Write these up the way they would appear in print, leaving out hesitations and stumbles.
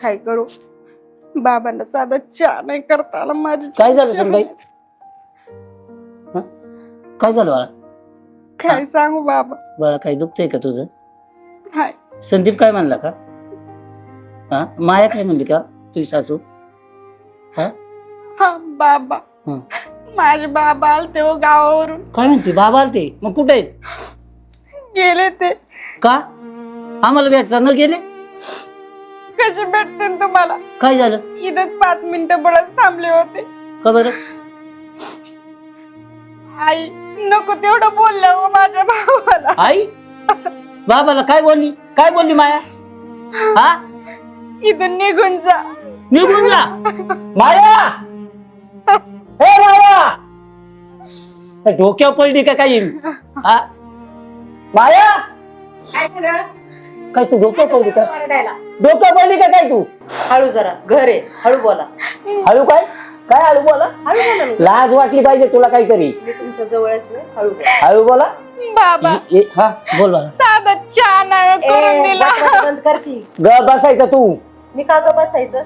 काय करू, बाबांना साधा चहा नाही करता आला माझी. काय झालं सुनबाई? काय झालं बाळा? काय सांगू बाबा. बाळा काही दुखतंय का तुझं? हाय. संदीप काय म्हणला का? हा, माया काय म्हणली का तुझी सासू? हा हा बाबा, हा. माझे बाबा आलते हो गावावरून. काय म्हणते? बाबा आलते? मग कुठे आहेत? गेले ते. का आम्हाला भेटता न गेले? कसे भेटते तुम्हाला? काय झालं? इथंच 5 मिनिटं बळच थांबले होते. का बरं? आई नको तेवढं बोललं हो माझ्या भावाला. आई बाबाला काय बोलली? काय बोलली माया? हा, इथून निघून जा. निघून जा. माया, हे माया, काय डोक्यावर पडली का काही? हा माया, काय झालं? काय तू डोक्यावर पडली का? ओरडायला. डोक्यावर पडली का काय तू? हळू जरा, घर आहे, हळू बोला. हळू काय? काय हळू बोला? हळू बोला ना. लाज वाटली पाहिजे तुला काहीतरी. मी तुमच्या जवळच नाही, हळू बोला. हळू बोला. बाबा हा बोल बाळा. साधा चहा नाही करून दिला. बटवाट बंद कर की. ग बसायचं तू. मी का ग बसायचं?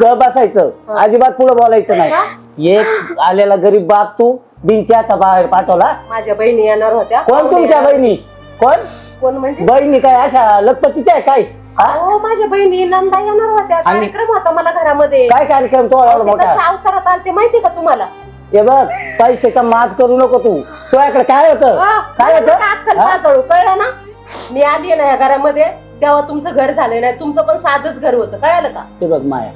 ग बसायचं. अजिबात पुढे बोलायचं नाही. एक आलेला गरीब बाप तू बिनच्याचा बाहेर पाठवला. माझ्या बहिणी येणार होत्या. कोण तुमच्या बहिणी? कोण कोण म्हणजे? बहिणी काय अशा लखपतीच्या आहे काय? हा? हो, माझ्या बहिणी नंदा येणार होत्या. कार्यक्रम होता मला घरामध्ये. काय कार्यक्रम तो एवढा ते मोठा? कसं अवतारात आलते माहितीये का तुम्हाला? हे बघ, पैशाचा माज करू नको तू. तुझ्याकडे काय होतं? काय होतं? अक्कल हा? पाचळू, कळलं ना? मी आली ना या घरामध्ये तेव्हा तुमचं घर झालं नाही. तुमचं पण साधच घर होतं, कळालं का? हे बघ माया,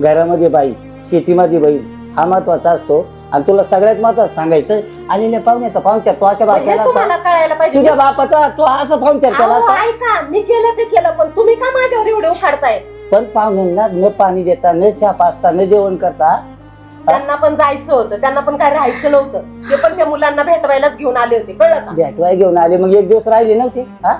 घरामध्ये बाई, शेतीमध्ये बाई हा महत्वाचा असतो. आणि तुला सगळ्यात महत्वाचं सांगायचं, आलेल्या पाहुण्याचा पाहुणचार तो अशा हे तुम्हाला बापाला, कळायला पाहिजे. तुझ्या बापाचा तो असा पाहुणचार केला अहो, असता. ऐका, मी केलं ते केलं, पण तुम्ही का माझ्यावर एवढे उखाडताय? पण पाहुण्यांना न पाणी देता, न चहा पाचता, न जेवण करता. त्यांना पण जायचं होतं, त्यांना पण काय राहायचं नव्हतं. ते पण त्या मुलांना भेटवायलाच घेऊन आले होते, कळलं का? भेटवाय घेऊन आले, मग एक दिवस राहिले नव्हते. हा,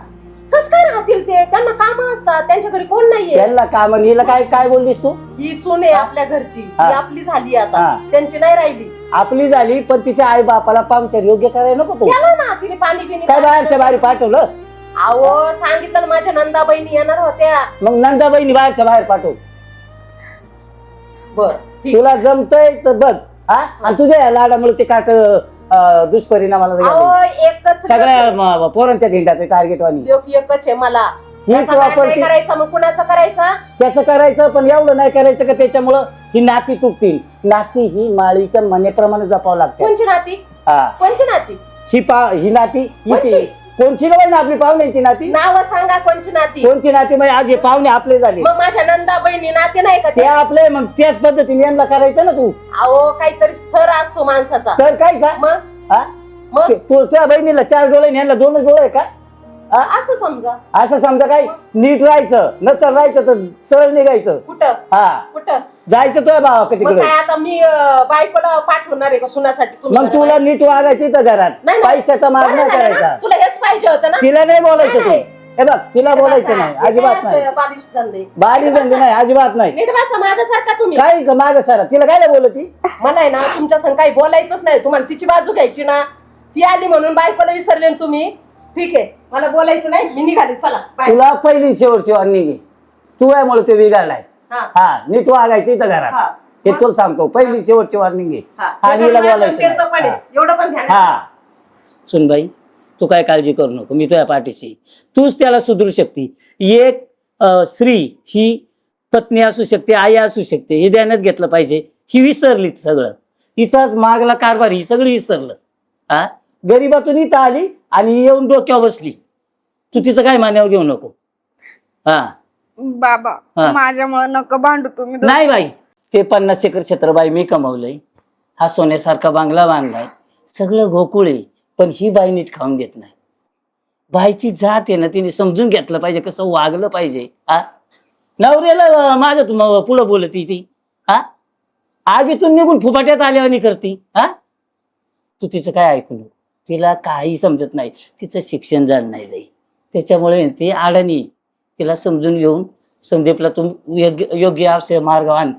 कस काय राहतील ते? त्यांना काम असतात, त्यांच्या घरी कोण नाहीये. त्यांना काम. हिला काय काय बोललीस तू? ही सून आहे आपल्या घरची, हा. ही आपली झाली आता, हा. त्यांची नाही राहिली. आपली झाली, पण तिच्या आई बापाला पाहुणचार योग्य करायला नको तू. केलं ना तिने पाणी बिणी. काय बाहेरच्या बाहेर पाठवलं? अहो, सांगितलं ना माझ्या नंदा बहिणी येणार होत्या. मग नंदा बहिणी बाहेरच्या बाहेर पाठव. बर ठीक. तुला जमतंय तर बघ. हा, आणि तुझ्या या लाडामुळे ते काट दुष्परिणामाला अहो, गेले. एकच सगळ्या पोरांच्या धिंडाचं टार्गेट वाणी. लोक एकच आहे मला. ही त्याचा property- नाही करायचा, मग कुणाचा करायचा? त्याचं करायचं, पण एवढं नाही करायचं का त्याच्यामुळं ही नाती तुटतील. नाती ही माळीच्या मनेप्रमाणे जपावं लागते. कोणची नाती? हा, कोणची नाती? ही नाती हिची. कोणची? कोणची नाही ना, आपली पाहुण्यांची नाती. नाव सांगा कोणची नाती? कोणची नाती म्हणजे आज हे पाहुणे आपले झाले, मग माझ्या नंदा बहिणी नाते नाही का ते ते? आपले. मग त्याच पद्धतीने यांना करायचं ना तू. अहो, काहीतरी स्तर असतो माणसाचा. तर काय का? मग हा? मग तू त्या बहिणीला 4 डोळे आणि यांना 2 डोळे आहे का? हा? असं समजा. असं समजा. काय नीट राहायचं, नसल राहायचं तर सरळ निघायचं. कुठं हा, कुठं? जायचं तुझ्या भावाकडे मग तिकडे. काय आता मी बायकोला पाठवणार आहे का सुनासाठी? तुम्ही मग करा तुला बाई. नीट वागायचं इथं घरात. नाही, नाही. पैशाचा माग बरं नाही झालं ना? करायचा. तुला हेच पाहिजे होतं ना? तिला नाही बोलायचं तू. नाही. हे बघ, तिला बोलायचं बसा. नाही, हे अजिबात काय नाही. असं बालिश धंदे? बारीक धंदे नाही, अजिबात नाही. नीट बसा मागासारखा तुम्ही. काय माग सारा तिला काय बोलती? मला आहे ना तुमच्या संग काही बोलायचंच नाही. तुम्हाला तिची बाजू घ्यायची ना. ती आली म्हणून बायकोला विसरले ना तुम्ही. ठीक आहे, मला बोलायचं नाही, मी निघाली. चला बाय. तुला पहिली शेवटची वारणी घे. तू यामुळे ते बिघडलाय. हा. हा, नीट वागायचं इथं हा. घरात. हे तुला सांगतो, पहिली शेवटची वारणी घे. हा. आणि हिला बोलायचं त्याचं पण नाही. आहे. एवढं पण ध्यान हा, ठेवा. सुनबाई तू काय काळजी करू नको, मी तुझ्या पाठीशी. तूच त्याला सुधरू शकते. एक स्त्री ही पत्नी असू शकते, आई असू शकते, हे ध्यानात घेतलं पाहिजे. ही विसरली सगळं, हिचाच मागला कारभार ही सगळी विसरलं. हा, गरीबातून इथं आली आणि येऊन डोक्यावर बसली. तू तिचं काय मान्यावर घेऊ नको. हा, बाबा हा. माझ्यामुळे नको भांडू तुम्ही. नाही बाई, ते 50 एकर क्षेत्र बाई मी कमवलंय. हा सोन्यासारखा बांगला बांधलाय, सगळं गोकुळ आहे. पण ही बाई नीट खाऊन घेत नाही. बाईची जात आहे ना, तिने समजून घेतलं पाहिजे, कसं वागलं पाहिजे. हा, नवऱ्याला माझं पुढं बोलती ती. हा, आगीतून निघून फुफाट्यात आल्यावानी करती. हा, तू तिचं काय ऐकू नको. तिला काही समजत नाही, तिचं शिक्षण झालं नाही लई, त्याच्यामुळे ती अडाणी. तिला समजून घेऊन संदीपला तू योग्य असे मार्ग आण.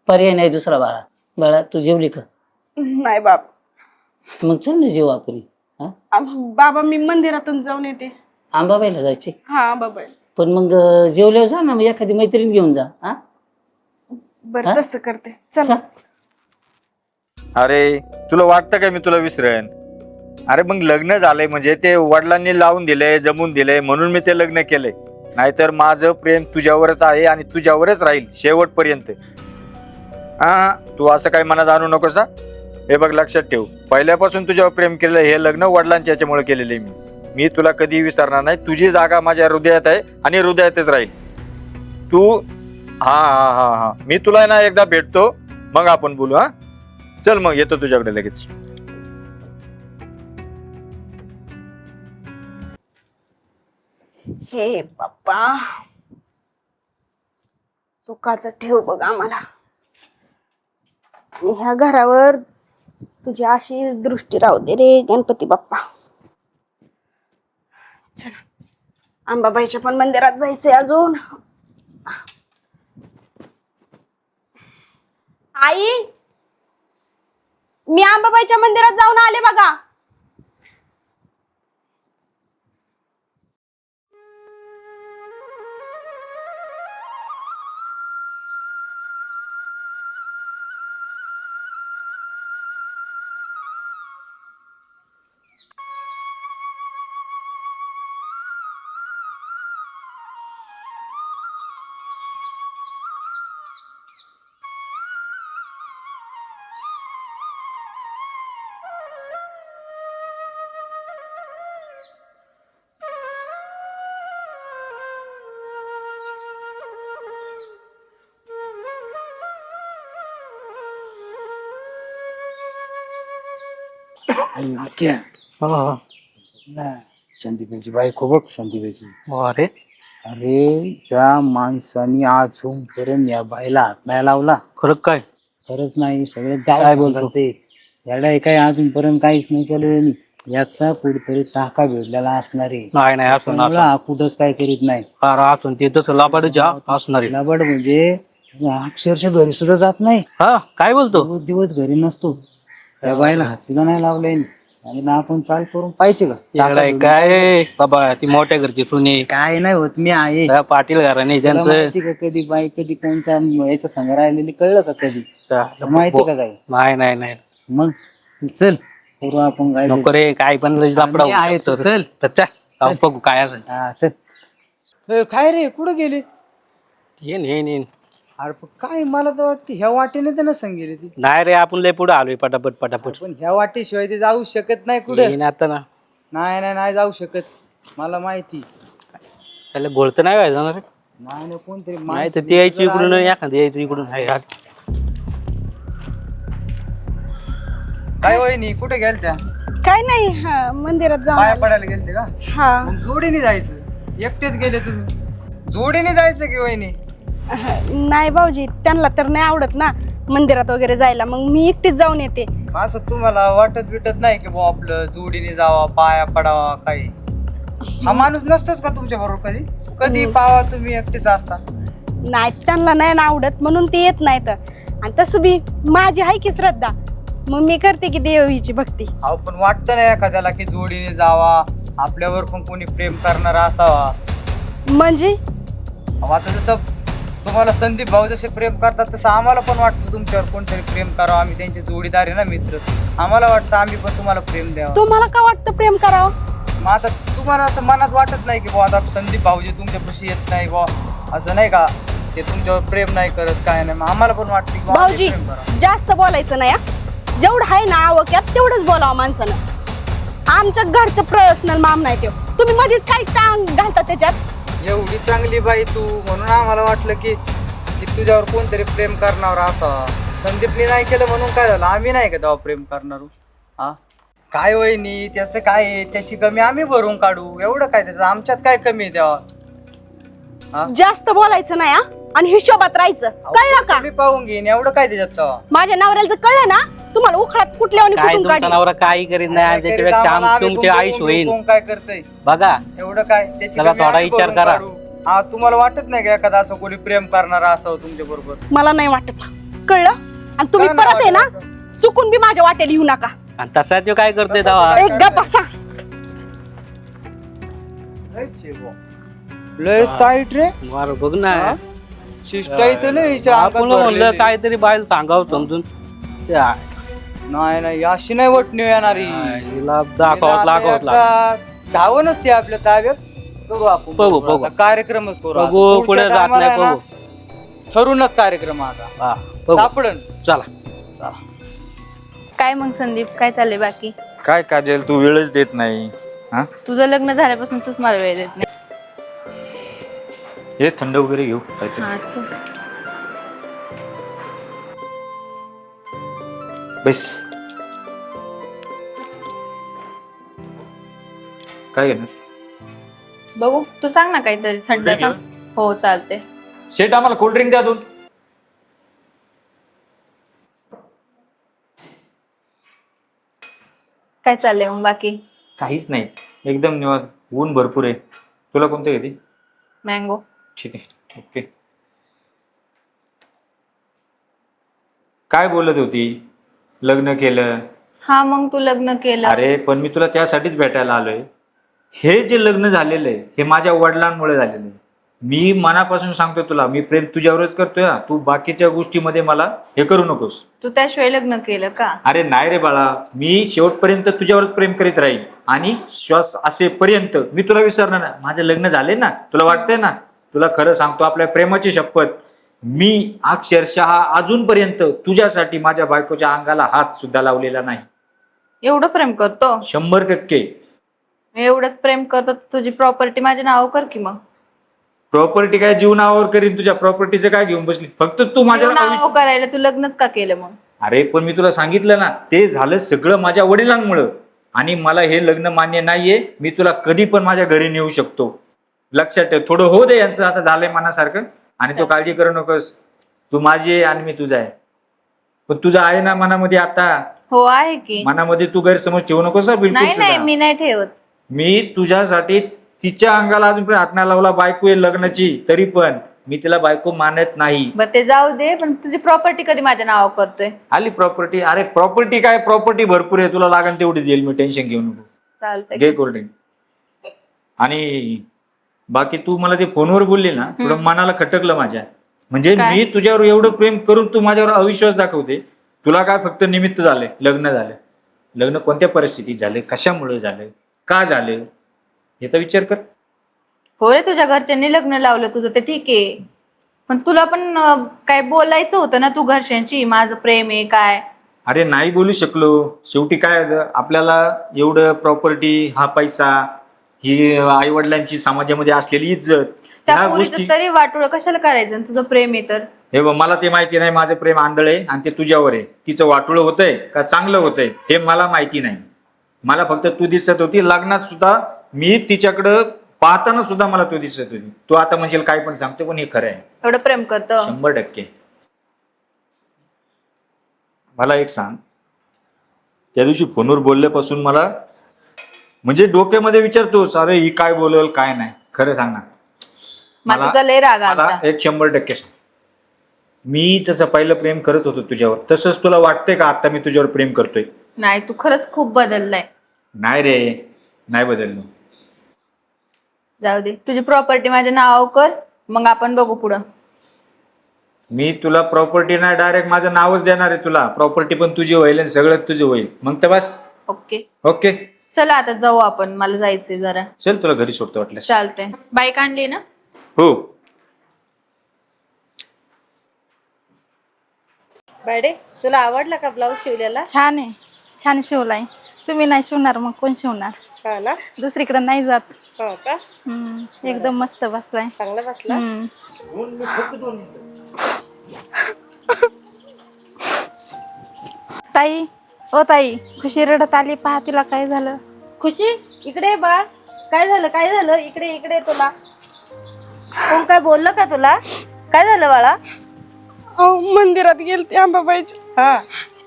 पर्याय नाही दुसरा. बाळा बाळा तू जेवली का? नाही बाबा. मग चल ना जेव आपली. हा, बाबा मी मंदिरातून जाऊन येते. आंबाबाईला जायचे. हा बाबा. पण मग जेवल्यावर जा ना, मग एखादी मैत्रीण घेऊन जा. हा, बर हा? तसं करते चल. अरे तुला वाटतं का मी तुला विसरेन? अरे मग लग्न झालंय म्हणजे ते वडिलांनी लावून दिलंय, जमून दिलंय म्हणून मी ते लग्न केलंय. नाहीतर माझं प्रेम तुझ्यावरच आहे आणि तुझ्यावरच राहील शेवटपर्यंत. हा, तू असं काही मनात आणू नकोस हा. हे बघ लक्षात ठेव, पहिल्यापासून तुझ्यावर प्रेम केलं, हे लग्न वडिलांच्या याच्यामुळे केलेलं आहे मी तुला कधी विसरणार नाही. तुझी जागा माझ्या हृदयात आहे आणि हृदयातच राहील तू. हा हा हा हा, मी तुला ना एकदा भेटतो, मग आपण बोलू. हा चल मग येतो तुझ्याकडे लगेच. हे बाप्पा सुखाचं ठेव बघ आम्हाला. ह्या घरावर तुझी अशी दृष्टी राहू दे रे गणपती बाप्पा. चला अंबाबाईच्या पण मंदिरात जायचंय अजून. आई मी अंबाबाईच्या मंदिरात जाऊन आले बघा. शांतीबाईची बायको बघ, शांतीबाईची. अरे अरे या माणसाने अजूनपर्यंत या बाईला हात नाही लावला. खरं काय? खरंच नाही, सगळे गाव काय बोलतो? बोलते याला काही अजूनपर्यंत काहीच नाही केलं. याचा कुठेतरी टाका भेटलेला असणार आहे. नाही नाही असं त्यामुळं हा कुठंच काय करीत नाही. असून ते तसं लापाडूच्या असणार आहे. लबाड म्हणजे अक्षरशः घरी सुद्धा जात नाही. हा काय बोलतो? दिवस दिवस घरी नसतो. त्या बाईला हात सुद्धा नाही लावलाय. आणि ना आपण चाल करून पाहिजे का? येडाय काय बाबा, ती मोठ्या घरची सुनी काय नाही होत, मी आहे. त्या पाटील घराने तुला त्यांचं माहिती का कधी बाई कधी कोणत्या याच्या संग राहिलेली कळलं का कधी? माहिती का काय? नाही नाही नाही मग चल करू आपण काय नको रे, काय पण लापडा आम्ही आहे तो, चल. बघू काय असेल. हा चल. काय रे कुठं गेले? येईन येईन येईन. अरे पण काय मला तर वाटतं ह्या वाटेने तर नसेल गेली ती. नाही रे, आपण लय पुढे आलोय पटापट पटापट. पण ह्या वाटेशिवाय ते जाऊ शकत नाही कुठं. येईन आता ना. नाही नाही नाही जाऊ शकत, मला माहिती. त्याला गोळत नाही व्हायचं ना रे. नाही नाही कोणतरी नाही माणसं तर ती यायची जर इकडून आली- एखादी यायचं इकडून. हाय हाय. काय वहिनी कुठे गेल त्या? काय नाही हा, मंदिरात जाऊन पाया आले. पडायला गेलते का? हा मग जोडीने जायचं. एकटेच गेले तुम्ही? जोडीने जायचं की वहिनी? नाही भाऊजी त्यांना तर नाही आवडत ना मंदिरात वगैरे जायला, मग मी एकटीच जाऊन येते. असं तुम्हाला वाटत बिटत नाही की बुवा आपलं जोडीने जावा, पाया पडावा काही? हा माणूस नसतोच का तुमच्या बरोबर कधी? कधी पावा तुम्ही एकटेच असता? नाही त्यांना नाही ना आवडत म्हणून ते येत नाही. तर आणि तसं बी माझी आहे की श्रद्धा, मग मी करते की देवीची भक्ती. अहो पण वाटतं ना एखाद्याला की जोडीने जावा, आपल्यावर पण कोणी प्रेम करणारा असावा. म्हणजे अहो, आता जसं तुम्हाला संदीप भाऊ जसे प्रेम करतात तसं आम्हाला पण वाटतं तुमच्यावर कोणतरी प्रेम करावं. आम्ही त्यांचे जोडीदार आहे ना, मित्र. आम्हाला वाटतं आम्ही पण तुम्हाला प्रेम द्यावं. तुम्हाला का वाटतं प्रेम करावं? मग आता तुम्हाला असं मनात वाटत नाही की बुवा आता संदीप भाऊजी तुमच्यापाशी येत नाही बुवा, असं नाही का, ते तुमच्यावर प्रेम नाही करत काय नाही. मग आम्हाला पण वाटतं की बुवा आम्ही भाऊजी प्रेम करावं. जास्त बोलायचं नाही हा. जेवढं आहे ना आवक्यात तेवढंच बोलावं माणसानं. आमच्या घरचं पर्सनल माम नाही तो. तुम्ही मध्येच काही टांग घालता त्याच्यात. एवढी चांगली बाई तू, म्हणून आम्हाला वाटलं की तुझ्यावर कोणतरी प्रेम करणार असावा. संदीपने नाही केलं म्हणून काय झालं? आम्ही नाही का तेव्हा प्रेम करणार? हा काय वहिनी, त्याचं काय आहे? त्याची कमी आम्ही भरून काढू. एवढं काय त्याचं, आमच्यात काय कमी आहे तेव्हा? जास्त बोलायचं नाही हा, आणि हिशोबात राहायचं. कळलं का? मी पाहून घेईन, एवढं काय त्याच्यात तेव्हा? माझ्या नवऱ्याला जर कळलं ना, तुम्हाला उखळात कुठल्या आणि काय कुठून तुमचा काढेल. नवरा काही करीत नाही आणि त्याच्यापेक्षा आम्हाला आम्ही तुमचे पण आयुष बघून होईल. कोण काय करतंय बघा एवढं काय त्याची जरा कमी थोडा आम्ही विचार भरून करा. काढू. हा तुम्हाला वाटत नाही का एखादा असं कोणी प्रेम करणारा असावं तुमच्या बरोबर? मला नाही वाटत. कळलं? आणि तुम्ही का नाही परत आहे ना वाटत चुकून बी माझ्या वाटेला येऊ नका. आणि तसा तो काय करतोय तसा तेव्हा? काय एक गप बसा. लय टाईट रे. मार बघ ना. शिष्ट इथं लय हिच्या अंगात आपण म्हणलं भरलेली. काहीतरी बाहेर सांगावं समजून ते आहे. नाही नाही अशी नाही वटणी येणारी हिला दाखवत लागत धावूनच ते आपल्या ताब्यात करू आपण बघू, बघू. आता कार्यक्रमच करू आता. बघू पुढच्या पुढे जात टायमाला नाही आहे ना, बघू ठरूनच कार्यक्रम आता हा बघू सापडन चला काय मग संदीप काय चाललंय बाकी? काय काजल तू वेळच देत नाही हा तुझं लग्न झाल्यापासून तूच मला वेळ देत नाही. हे थंड वगैरे घेऊ काहीतरी हा, चल. बस काय घेणार बघू तू सांग ना काहीतरी थंड Cold drink सांग. हो चालते. शेट आम्हाला कोल्ड्रिंक द्या दोन. काय चाललंय मग बाकी? काहीच नाही एकदम निवांत ऊन भरपूर आहे. तुला कोणते घेते? मँगो. ठीक आहे ओके. काय बोलत होती? लग्न केलं. हा मग तू लग्न केलं. अरे पण मी तुला त्यासाठीच भेटायला आलोय. हे जे लग्न झालेलं आहे हे माझ्या वडिलांमुळे झालेलं आहे. मी मनापासून सांगतोय तुला मी प्रेम तुझ्यावरच करतोय हा. तू बाकीच्या गोष्टीमध्ये मला हे करू नकोस. तू त्याशिवाय लग्न केलं का? अरे नाही रे बाळा मी शेवटपर्यंत तुझ्यावरच प्रेम करीत राहील आणि श्वास असेपर्यंत मी तुला विसरणार नाही. माझे लग्न झाले ना तुला वाटतंय ना. तुला खरं सांगतो आपल्या प्रेमाची शपथ मी अक्षरशः अजूनपर्यंत तुझ्यासाठी माझ्या बायकोच्या अंगाला हात सुद्धा लावलेला नाही. एवढं प्रेम करतो? 100%. एवढंच प्रेम करतो तर तुझी प्रॉपर्टी माझ्या नाव कर की मग. प्रॉपर्टी काय जीवनावर करीन. तुझ्या प्रॉपर्टीचं काय घेऊन बसली. फक्त तू माझ्या नाव करायला तू लग्नच का केलं मग? अरे पण मी तुला सांगितलं ना ते झालं सगळं माझ्या वडिलांमुळं आणि मला हे लग्न मान्य नाहीये. मी तुला कधी पण माझ्या घरी नेऊ शकतो. लक्षात ठेव. थोडं हो दे यांचं आता झालंय मनासारखं आणि तो काळजी करू नकोस. तू माझी आहे आणि मी तुझा आहे. पण तुझा आहे ना मनामध्ये आता? हो आहे की. मनामध्ये तू गैरसमज ठेवू नकोस बिलकुल नाही नाही सुद्धा. मी नाही ठेवत. मी तुझ्यासाठी तिच्या अंगाला अजूनपर्यंत हात नाही लावला. बायको आहे लग्नाची तरी पण मी तिला बायको मानत नाही. बरं ते जाऊ दे पण तुझी प्रॉपर्टी कधी माझ्या नाव करतोय? आली प्रॉपर्टी. अरे प्रॉपर्टी काय प्रॉपर्टी भरपूर आहे. तुला लागेल तेवढी देईल मी. टेन्शन घेऊ नको. चालतंय. घे कोल्ड्रिंक. आणि बाकी तू मला ते फोनवर बोलली ना थोडं मनाला खटकलं माझ्या. म्हणजे काय? मी तुझ्यावर एवढं प्रेम करून तू माझ्यावर अविश्वास दाखवते. तुला काय फक्त निमित्त झाले. लग्न झालं. लग्न कोणत्या परिस्थितीत झाले कशामुळे झालं का झालं याचा विचार कर. हो रे तुझ्या घरच्यांनी लग्न लावलं तुझं ते ठीक आहे पण तुला पण काय बोलायचं होतं ना तू घरच्यांची माझं प्रेम आहे काय. अरे नाही बोलू शकलो. शेवटी काय झालं, आपल्याला एवढं प्रॉपर्टी हा पैसा ही आई वडिलांची समाजामध्ये असलेली इज्जत त्या ह्या पोरीचं गोष्टी तरी वाटोळं कशाला करायचं आणि तुझं प्रेम आहे तर. हे बघ मला ते माहिती नाही. माझं प्रेम आंधळ आहे आणि ते तुझ्यावर आहे. तिचं वाटोळं होतंय का चांगलं होतंय हे मला माहिती नाही. मला फक्त तू दिसत होती. लग्नात सुद्धा मी तिच्याकडं पाहताना सुद्धा मला तू दिसत होती. तू आता म्हणशील काय पण सांगतो पण हे खरं आहे. एवढं प्रेम करतो? 100%. मला एक सांग त्या दिवशी फोनवर बोलल्यापासून मला म्हणजे डोक्यामध्ये विचारतोस अरे ही काय बोलेल काय नाही. खरं सांग ना. मला तुझा लय राग मला आलता. एक 100% सांग. मी जसं पहिलं प्रेम करत होतो तुझ्यावर तसंच तुला वाटतंय का आता मी तुझ्यावर प्रेम करतोय? नाही तू खरंच खूप बदललाय. नाही रे नाही बदललो. जाऊ दे तुझी प्रॉपर्टी माझ्या नाव कर मग आपण बघू पुढं. मी तुला प्रॉपर्टी नाही डायरेक्ट माझं नावच देणार आहे तुला. प्रॉपर्टी पण तुझी होईल आणि सगळं तुझं होईल मग तर बस. ओके ओके चला आता जाऊ आपण मला जायचंय जरा. चल तुला घरी सोडतो वाटलं. चालतंय. बाईक आणली ना? हो. बडे तुला आवडला का ब्लाऊज शिवलेला? छान आहे. छान शिवलाय. तुम्ही नाही शिवणार मग कोण शिवणार? हा ना. दुसरीकडे नाही जात. हो का? एकदम मस्त बसलाय. चांगला बसला. ताई ओ ताई खुशी रडत आली. पहा तिला काय झालं. खुशी इकडे बाळ. काय झालं काय झालं? इकडे इकडे. तुला कोण काय बोललं का तुला? काय झालं बाळा? मंदिरात गेलते अंबाबाईच्या. हा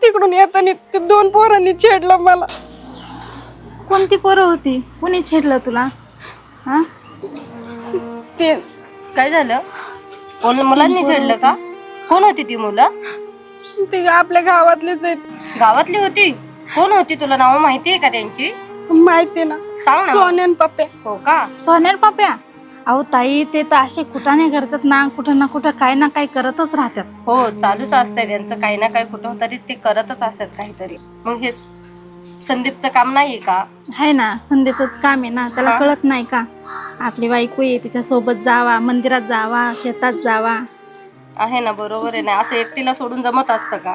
तिकडून येताना ते 2 पोरांनी छेडलं मला. कोणती पोरं होती? कुणी छेडलं तुला? हा ते काय झालं? कोण मुलांनी छेडलं का? कोण होती ती मुलं? ते आपल्या गावातलेच आहेत. गावातली होती? कोण होती? तुला नाव माहिती आहे का त्यांची? माहिती ना. सांग ना. सोन्यान पप्प्या. हो का? सोन्यान पप्प्या. अहो ताई ते तर असे कुठाने करतात ना कुठं काय ना काय करतच राहतात. हो चालूच असतंय त्यांचं काही ना काही कुठं तरी ते करतच असतात काहीतरी. मग हे संदीपचं काम नाहीये का? आहे ना, संध्याचंच काम आहे ना, त्याला हा. कळत नाही का? आपली बायको आहे, तिच्या सोबत जावा, मंदिरात जावा, शेतात जावा. आहे ना, बरोबर आहे ना. असं एकटीला सोडून जमत असतं का?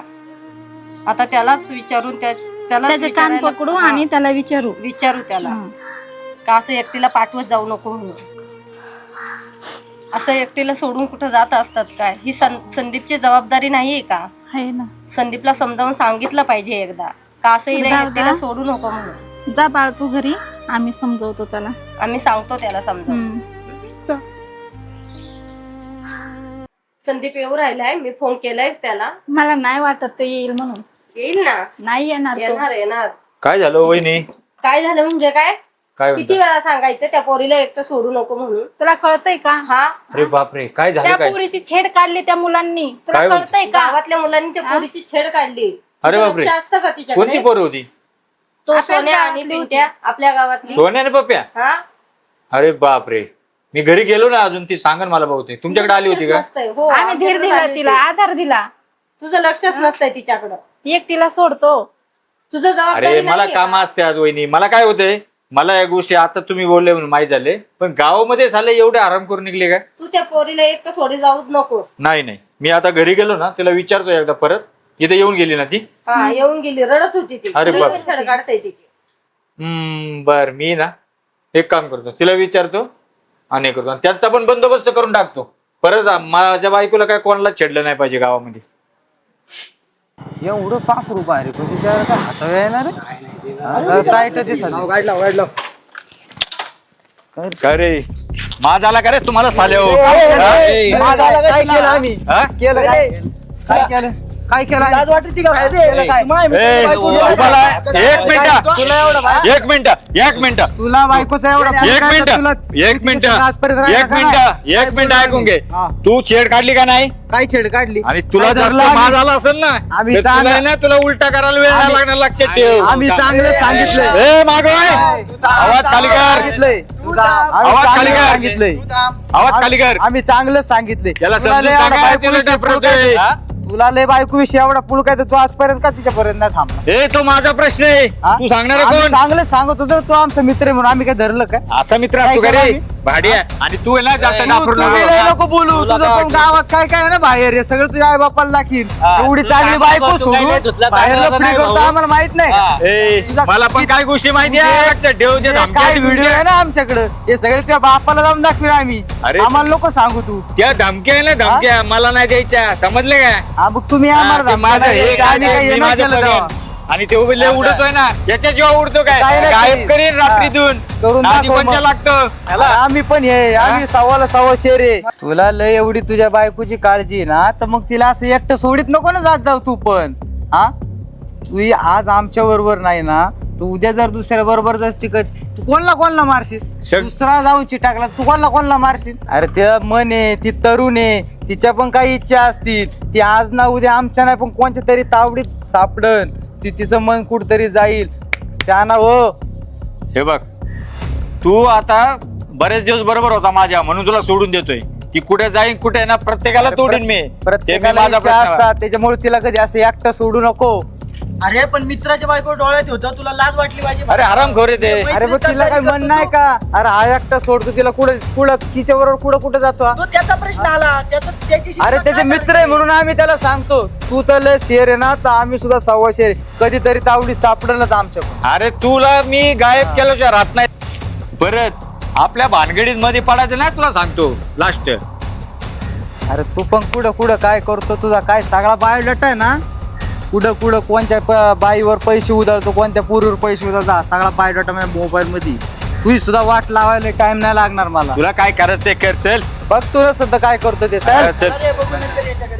आता त्यालाच विचारून त्याला त्याचे कान पकडू आणि त्याला विचारू त्याला हं. का असं एकटीला पाठवत जाऊ नको म्हणून. असं एकटीला सोडून कुठं जात असतात काय? ही संदीपची जबाबदारी नाहीये का? आहे ना. संदीपला समजावून सांगितलं पाहिजे एकदा का असं हिला जाऊ एकटीला दा. सोडू नको म्हणून. जा बाळ तू घरी, आम्ही समजवतो त्याला. आम्ही सांगतो त्याला समजावून. चल. संदीप येऊ राहिलाय, मी फोन केलाय त्याला. मला नाही वाटत ते येईल म्हणून. येईल ना, नाही येणार तो. येणार. काय झालं वहिनी? काय झालं म्हणजे काय? काय किती म्हणता? वेळा सांगायचं त्या पोरीला एकटं सोडू नको म्हणून. तुला कळतंय का? हा, अरे बापरे, काय झालं त्या काय? पोरीची छेड काढली त्या मुलांनी. तुला काय कळतंय का? गावातल्या मुलांनी त्या पोरीची छेड काढली. अरे तुझं बापरे. लक्ष असतं का कोणती तिच्याकडे? पोर होती? तो आपल्याच सोन्या आणि गावातली पिंट्या, आपल्या गावातली. सोन्या आणि पप्प्या? हा, अरे बापरे, मी घरी गेलो ना अजून, ती सांगन मला बहुतेक. तुमच्याकडे आली होती का? लक्षच नसतंय. हो, आम्ही धीर आमच्याकडे दिला आली तिला, होती. आधार दिला. तुझं लक्षच नसतंय तिच्याकडं. एकटीला सोडतो. तुझं अरे जबाबदारी मला नाहीये काम का? असते आज वहिनी. मला काय होतंय, मला या गोष्टी आता तुम्ही बोलले म्हणून माहीत झाले, पण गावामध्ये झाले एवढे आराम करून निघले काय? तू त्या पोरीला एकटं सोडी जाऊच नकोस. नाही, मी आता घरी गेलो ना, तिला विचारतो एकदा परत. इथे येऊन गेली ना ती. हा, येऊन गेली, रडत होती ती. अरे तरी बाप. पण छड काढताय तिची. बर, मी ना एक काम करतो, तिला विचारतो आणि करतो, आणि त्यांचा पण बंदोबस्त करून टाकतो. परत माझ्या बायकोला काय कोणाला छेडलं नाही पाहिजे गावामध्ये. एवढं पाखरू बाहेर तुझ्यावर काय हातावे येणार ताईट दिसत. काय रे, माझ आला का रे तुम्हाला साले हो? काय केलं आम्ही? हा? केलं काय? काय केलं? काय केलं आम्ही? केलं काय? ए, तुम्हाला एक मिनिट, तुला एवढं बा- एक मिनिट, एक मिनिट, तुला बायकोचा एवढा एक मिनिट, एक मिनिट, एक मिनिट ऐकून घे. हा. तू छेड काढली का नाही? काय छेड काढली? आणि तुला काय जास्त धरलं आम्ही? माज आला असेल ना, आम्ही तर तुला चांगलं- आहे ना, तुला उलटा करायला वेळ नाही लागणार, लक्षात ठेव. आम्ही चांगलं सांगितलंय. ए मागोय, आवाज खाली कर, सांगितलंय. आम्ही आवाज खाली चांगलं कर. सांगितलंय. आवाज खाली कर. आम्ही चांगलं सांगितलंय. याला तुला समजून लय एवढा सांगा, बायकोविषयी तुला पुळ काय- डफरतोय. हा? तुला लय बायको विषयी एवढा पुळ काय तर तू आजपर्यंत का तिच्यापर्यंत नाही थांबला? ए, तो माझा प्रश्न आहे, हा? तू सांगणार आम्ही कोण? चांगलं सांगत होतो, तू आमचा मित्र आहे म्हणून आम्ही काय धरलं काय? असा मित्र काय असतो का केलं रे? आम्ही? भाड्या, आणि तू आहे ना जास्त डाफरू तू लय नको. नको बोलू. तुझं पण गावात काय काय आहे ना बाहेर हे सगळं तुझ्या आई बापाला दाखील. एवढी चांगली बायको सोडून बाहेर लफडी करतो आम्हाला माहित नाही. ए, मला पण काय गोष्टी माहिती आहे, लक्षात ठेव. ते हे धमक्या काय देऊन व्हिडिओ दे. आहे ना आमच्याकडे, हे सगळे तुझ्या बापाला जाऊन दाखवी आम्ही. अरे. आम्हाला नको सांगू तू. त्या धमक्या आहे ना, धमक्या मला नाही द्यायच्या, समजले का? हा, मग तुम्ही हा, आम्हाला ते धमक्या माझं नाही हे द्यायच्या. आम्ही काय, काय मी हे नाही माझं केलं बघेन. तेव्हा. आणि ते उभे उडतोय ना, याच्या जेव्हा उडतो काय काय नाही गायब करीन. करीन हा. रात्रीतून. करून आधी दाखव पंचा मग. लागतो. अरे आम्ही पण हे आम्ही सव्वाला सव्वा शेर आहे. तुला लय एवढी तुझ्या बायकोची काळजी आहे ना, तर मग तिला असं एकटं सोडीत नको ना जात जाऊ तू पण. हा, तू आज आमच्या बरोबर नाही ना, तू उद्या जर दुसऱ्या बरोबर जर चिकट, तू कोणला मारशील? दुसरा जाऊन चिटाकला तू कोणला मारशील? अरे ते मन आहे, ती तरुण आहे, तिच्या पण काही इच्छा असतील. ती आज ना उद्या आमच्या नाही पण कोणत्या तरी तावडीत सापडन. ती तिचं मन कुठतरी जाईल. शाना हो. हे बघ, तू आता बरेच दिवस बरोबर होता माझ्या, म्हणून तुला सोडून देतोय. ती कुठे जाईन कुठे ना, प्रत्येकाला तोडीन मी. ते मी प्रत्येकाला माझा इच्छा प्रश्न. असतात, त्याच्यामुळे तिला कधी असं एकटं सोडू नको. अरे पण मित्राच्या बायको डोळ्यात होतं, तुला लाज वाटली पाहिजे. अरे हराम खोर ते. अरे मग तिला काही मन नाही का? अरे हा एकटा सोडतो तिला कुठं तिच्या बरोबर कुठं जातो हा? तो त्याचा प्रश्न आला, त्याची अरे त्याचे मित्र आहे म्हणून आम्ही त्याला सांगतो. तू तर लय शेर आहे ना, तर आम्ही सुद्धा सव्वा शेर आहे. कधीतरी तावडी सापडलच आमच्या. अरे तुला मी गायब केल्याशिवाय राहत नाही. परत आपल्या भानगडीत मध्ये पडायचं नाही, तुला सांगतो लास्ट. अरे तू पण कुठं काय करतो, तुझा काय सगळा बायोडाटा आहे ना, कुठं कोणत्या बाईवर पैसे उधळतो, कोणत्या पोरीवर पैसे उधळतो, हा सगळा बायोडाटा माझ्या मोबाईल मध्ये. तुझी सुद्धा वाट लावायला टाइम नाही लागणार मला. तुला काय करायचं ते कर, चल. बघ तुला सध्या काय करतो ते. चल. चल. अरे बघू नंतर याच्याकडे.